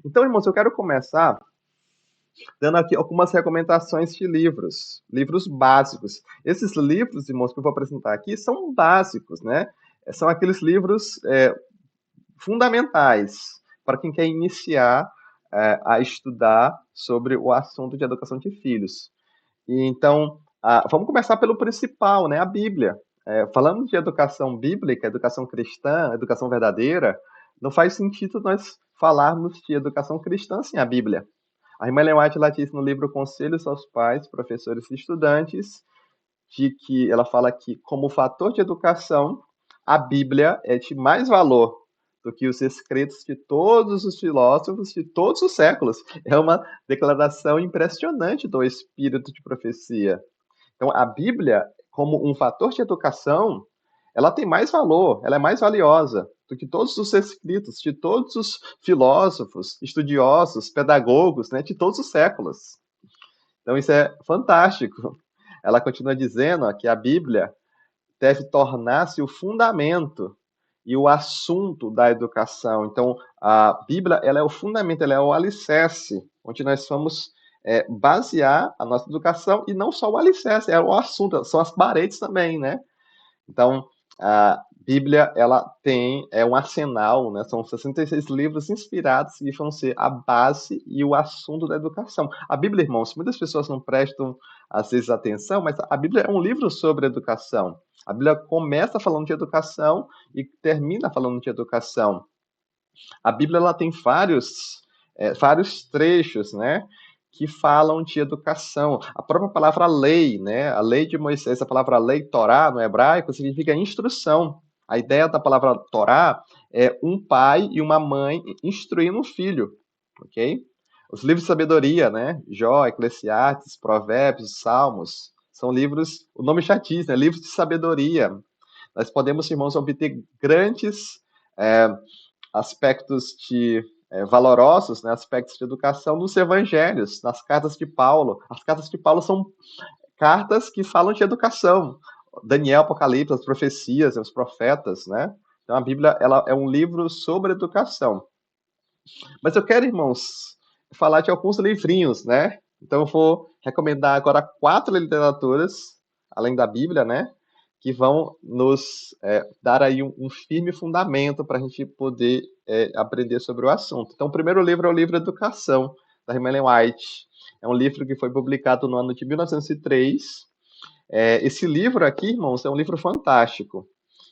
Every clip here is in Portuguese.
Então, irmãos, eu quero começar dando aqui algumas recomendações de livros, livros básicos. Esses livros, irmãos, que eu vou apresentar aqui são básicos, né? São aqueles livros fundamentais para quem quer iniciar a estudar sobre o assunto de educação de filhos. E então, vamos começar pelo principal, né? A Bíblia. Falando de educação bíblica, educação cristã, educação verdadeira, não faz sentido nós falarmos de educação cristã sem a Bíblia. A irmã Ellen White ela diz no livro Conselhos aos Pais, Professores e Estudantes, de que ela fala que, como fator de educação, a Bíblia é de mais valor do que os escritos de todos os filósofos de todos os séculos. É uma declaração impressionante do espírito de profecia. Então, a Bíblia, como um fator de educação, ela tem mais valor, ela é mais valiosa do que todos os escritos de todos os filósofos, estudiosos, pedagogos, né, de todos os séculos. Então, isso é fantástico. Ela continua dizendo ó, que a Bíblia deve tornar-se o fundamento e o assunto da educação. Então, a Bíblia ela é o fundamento, ela é o alicerce, onde nós vamos basear a nossa educação, e não só o alicerce, é o assunto, são as paredes também, né? Então, a Bíblia, ela tem um arsenal, né? São 66 livros inspirados que vão ser a base e o assunto da educação. A Bíblia, irmãos, muitas pessoas não prestam, às vezes, atenção, mas a Bíblia é um livro sobre educação. A Bíblia começa falando de educação e termina falando de educação. A Bíblia, ela tem vários trechos, né? Que falam de educação. A própria palavra lei, né? A lei de Moisés, a palavra lei, Torá, no hebraico, significa instrução. A ideia da palavra Torá é um pai e uma mãe instruindo um filho, ok? Os livros de sabedoria, né? Jó, Eclesiastes, Provérbios, Salmos, são livros, o nome já diz, né? Livros de sabedoria. Nós podemos, irmãos, obter grandes é, aspectos valorosos, né, aspectos de educação nos evangelhos, nas cartas de Paulo. As cartas de Paulo são cartas que falam de educação. Daniel, Apocalipse, as profecias, os profetas, né? Então a Bíblia ela é um livro sobre educação. Mas eu quero, irmãos, falar de alguns livrinhos, né? Então eu vou recomendar agora 4 literaturas, além da Bíblia, né? Que vão nos dar aí um firme fundamento para a gente poder aprender sobre o assunto. Então, o primeiro livro é o livro Educação, da Ellen White. É um livro que foi publicado no ano de 1903. Esse livro aqui, irmãos, é um livro fantástico.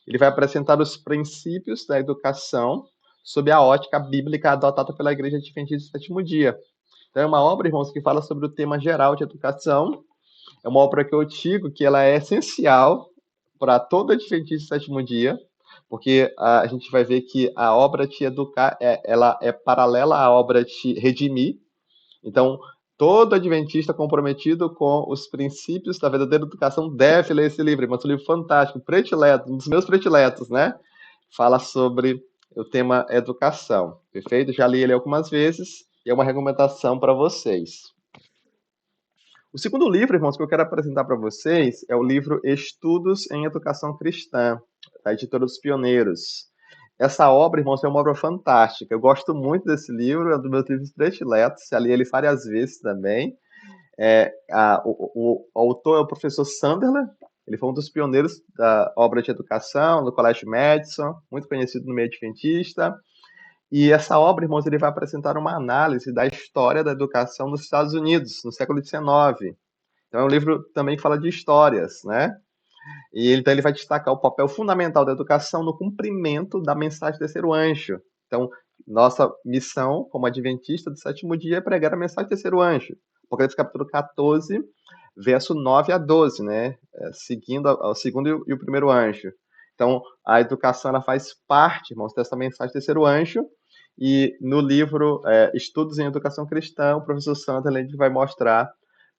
Ele vai apresentar os princípios da educação sob a ótica bíblica adotada pela Igreja Adventista do Sétimo Dia. Então, é uma obra, irmãos, que fala sobre o tema geral de educação. É uma obra que eu digo que ela é essencial para todo adventista do sétimo dia, porque a gente vai ver que a obra de educar ela é paralela à obra de redimir. Então, todo adventista comprometido com os princípios da verdadeira educação deve ler esse livro. É um livro fantástico, predileto, um dos meus prediletos, né? Fala sobre o tema educação. Perfeito? Já li ele algumas vezes e é uma recomendação para vocês. O segundo livro, irmãos, que eu quero apresentar para vocês é o livro Estudos em Educação Cristã, da editora dos Pioneiros. Essa obra, irmãos, é uma obra fantástica. Eu gosto muito desse livro, é um dos meus livros prediletos. Já li ele várias vezes também. O autor é o professor Sunderland. Ele foi um dos pioneiros da obra de educação no Colégio Madison, muito conhecido no meio adventista. E essa obra, irmãos, ele vai apresentar uma análise da história da educação nos Estados Unidos, no século XIX. Então é um livro também que fala de histórias, né? E então ele vai destacar o papel fundamental da educação no cumprimento da mensagem do terceiro anjo. Então, nossa missão como adventista do sétimo dia é pregar a mensagem do terceiro anjo. Apocalipse capítulo 14, verso 9 a 12, né? Seguindo o segundo e o primeiro anjo. Então, a educação ela faz parte, irmãos, dessa mensagem do terceiro anjo. E no livro Estudos em Educação Cristã, o professor Sunderland vai mostrar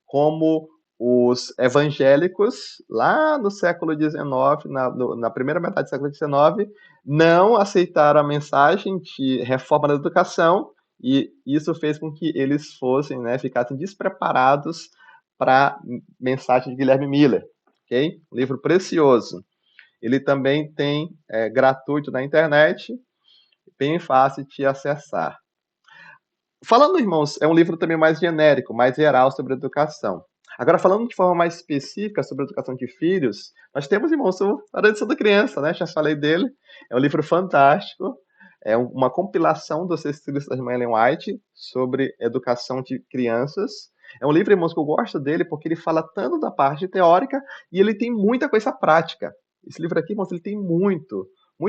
como os evangélicos, lá no século XIX, na primeira metade do século XIX, não aceitaram a mensagem de reforma da educação, e isso fez com que eles fossem, né, ficassem despreparados para a mensagem de Guilherme Miller. Okay? Um livro precioso. Ele também tem gratuito na internet, bem fácil de acessar. Falando, irmãos, é um livro também mais genérico, mais geral sobre educação. Agora, falando de forma mais específica sobre a educação de filhos, nós temos, irmãos, a Herança da Criança, né? Já falei dele. É um livro fantástico. É uma compilação dos escritos da irmã Ellen White sobre educação de crianças. É um livro, irmãos, que eu gosto dele porque ele fala tanto da parte teórica e ele tem muita coisa prática. Esse livro aqui, irmãos, ele tem muito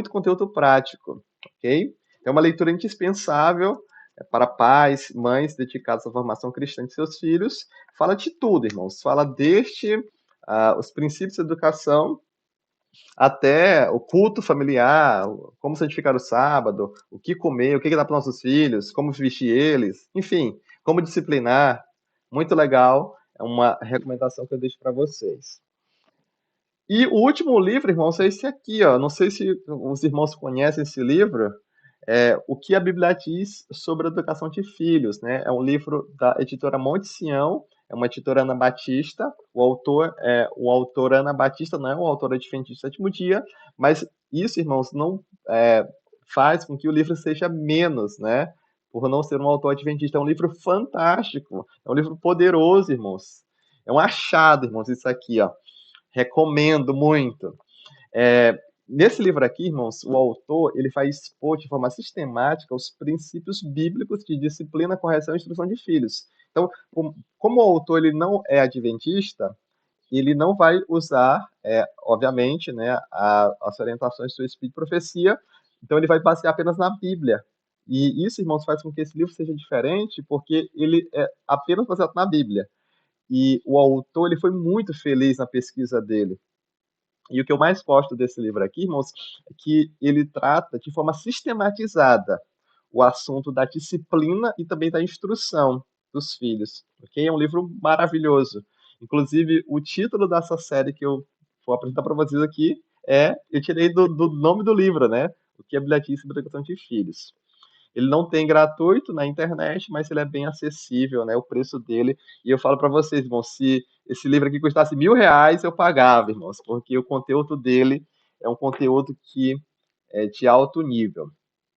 conteúdo prático, ok? É uma leitura indispensável para pais, mães dedicados à formação cristã de seus filhos. Fala de tudo, irmãos. Fala desde os princípios da educação até o culto familiar, como santificar o sábado, o que comer, o que dar para nossos filhos, como vestir eles, enfim, como disciplinar. Muito legal. É uma recomendação que eu deixo para vocês. E o último livro, irmãos, é esse aqui, ó. Não sei se os irmãos conhecem esse livro. O que a Bíblia diz sobre a educação de filhos, né? É um livro da editora Monte Sião, é uma editora anabatista. O autor anabaptista, não é um autor adventista do sétimo dia, mas isso, irmãos, não faz com que o livro seja menos, né? Por não ser um autor adventista. É um livro fantástico, é um livro poderoso, irmãos. É um achado, irmãos, isso aqui, ó. Recomendo muito. É, Nesse livro aqui, irmãos, o autor ele vai expor de forma sistemática os princípios bíblicos de disciplina, correção e instrução de filhos. Então, como o autor ele não é adventista, ele não vai usar, obviamente, né, as orientações do Espírito de Profecia, então ele vai basear apenas na Bíblia. E isso, irmãos, faz com que esse livro seja diferente, porque ele é apenas baseado na Bíblia. E o autor ele foi muito feliz na pesquisa dele. E o que eu mais gosto desse livro aqui, irmãos, é que ele trata de forma sistematizada o assunto da disciplina e também da instrução dos filhos. Ok? É um livro maravilhoso. Inclusive, o título dessa série que eu vou apresentar para vocês aqui eu tirei do nome do livro, né? O que a Bíblia diz sobre a educação de filhos. Ele não tem gratuito na internet, mas ele é bem acessível, né? O preço dele. E eu falo para vocês, irmãos, se esse livro aqui custasse R$ 1.000, eu pagava, irmãos, porque o conteúdo dele é um conteúdo que é de alto nível.